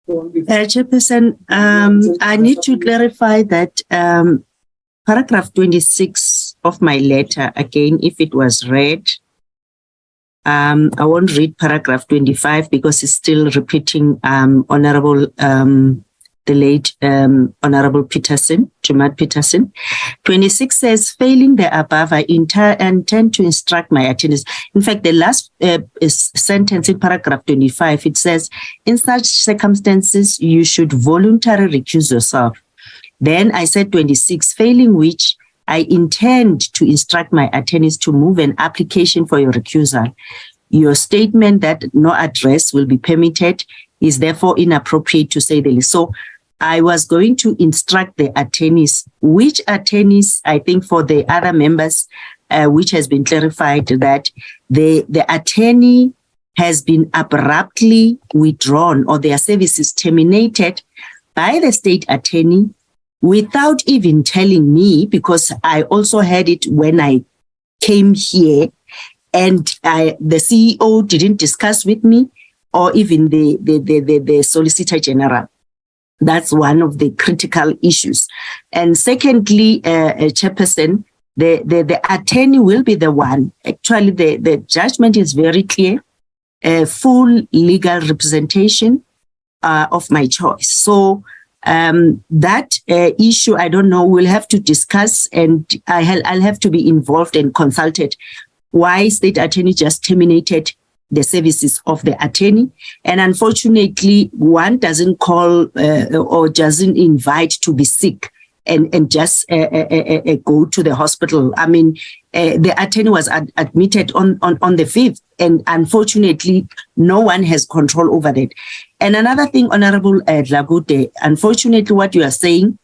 Chairperson, I need to clarify that paragraph 26 of my letter, again, if it was read, I won't read paragraph 25 because it's still repeating Honorable, the late Honorable Peterson, Jumat Peterson. 26 says, failing the above, I intend to instruct my attorneys. In fact, the last sentence in paragraph 25, it says, in such circumstances, you should voluntarily recuse yourself. Then I said 26, failing which, I intend to instruct my attorneys to move an application for your recusal. Your statement that no address will be permitted is therefore inappropriate to say the least. So I was going to instruct the attorneys, which attorneys, I think for the other members, which has been clarified that the attorney has been abruptly withdrawn or their services terminated by the state attorney without even telling me, because I also heard it when I came here, and the CEO didn't discuss with me, or even the Solicitor General. That's one of the critical issues. And secondly, Chairperson, the attorney will be the one. Actually, the judgment is very clear, full legal representation of my choice. So that issue, I don't know, we'll have to discuss, and I'll have to be involved and consulted why state attorney just terminated the services of the attorney. And unfortunately, one doesn't call or doesn't invite to be sick and just go to the hospital. I mean, the attorney was admitted on the 5th, and unfortunately, no one has control over that. And another thing, Honorable Dlagute, unfortunately, what you are saying,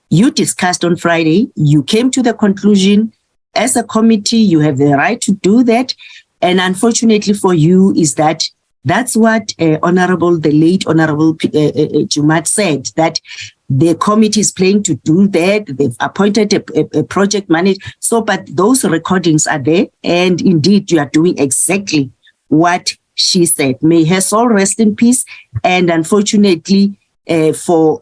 you discussed on Friday, you came to the conclusion, as a committee, you have the right to do that. And unfortunately for you is that that's what the late Honorable Jumat said, that the committee is planning to do that. They've appointed a project manager. So, but those recordings are there. And indeed, you are doing exactly what she said. May her soul rest in peace. And unfortunately for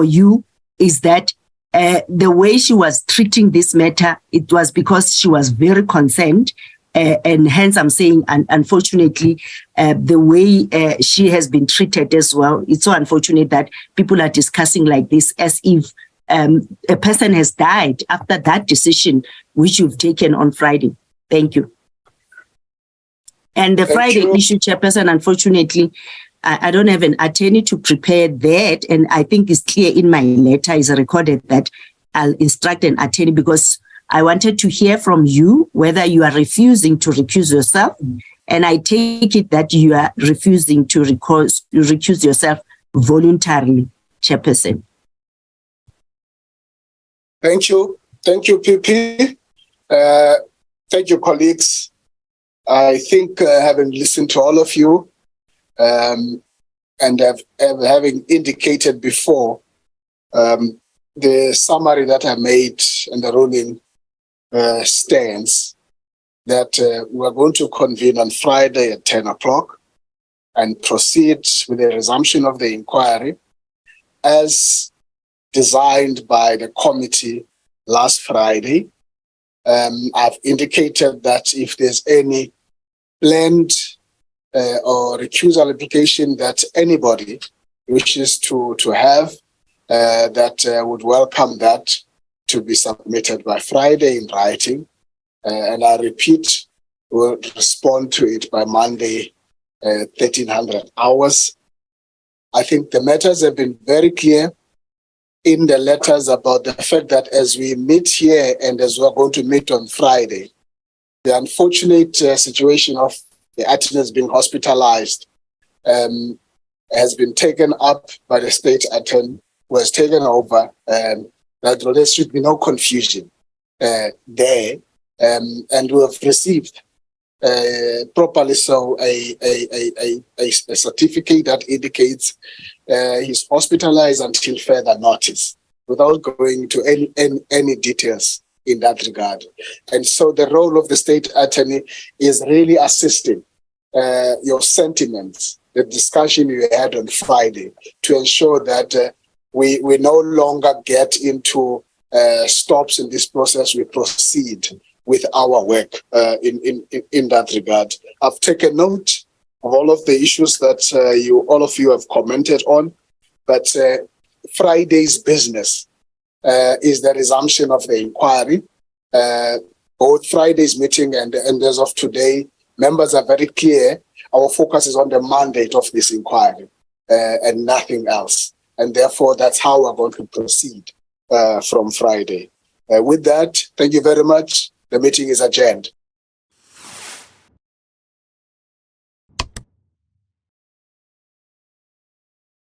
you is that the way she was treating this matter, it was because she was very concerned. And hence I'm saying, unfortunately, the way she has been treated as well, it's so unfortunate that people are discussing like this as if a person has died after that decision which you've taken on Friday. Thank you. And the Friday issue, Chairperson, unfortunately, I don't have an attorney to prepare that. And I think it's clear in my letter, is recorded that I'll instruct an attorney, because I wanted to hear from you whether you are refusing to recuse yourself. And I take it that you are refusing to recuse yourself voluntarily, Chairperson. Thank you. Thank you, PP. Thank you, colleagues. I think having listened to all of you, and having indicated before, the summary that I made and the ruling stands, that we're going to convene on Friday at 10 o'clock and proceed with the resumption of the inquiry as designed by the committee last Friday. I've indicated that if there's any planned or recusal application that anybody wishes to have, that would welcome that to be submitted by Friday in writing. And I repeat, we'll respond to it by Monday, 1300 hours. I think the matters have been very clear in the letters about the fact that as we meet here and as we're going to meet on Friday, the unfortunate situation of the attorneys being hospitalized has been taken up by the state attorney, who has taken over, that there should be no confusion there. And we have received properly so a certificate that indicates he's hospitalized until further notice, without going to any details in that regard. And so the role of the state attorney is really assisting your sentiments, the discussion you had on Friday to ensure that we no longer get into stops in this process. We proceed with our work in that regard. I've taken note of all of the issues that all of you have commented on, but Friday's business is the resumption of the inquiry. Both Friday's meeting and as of today, members are very clear. Our focus is on the mandate of this inquiry and nothing else. And therefore, that's how we're going to proceed from Friday. With that, thank you very much. The meeting is adjourned.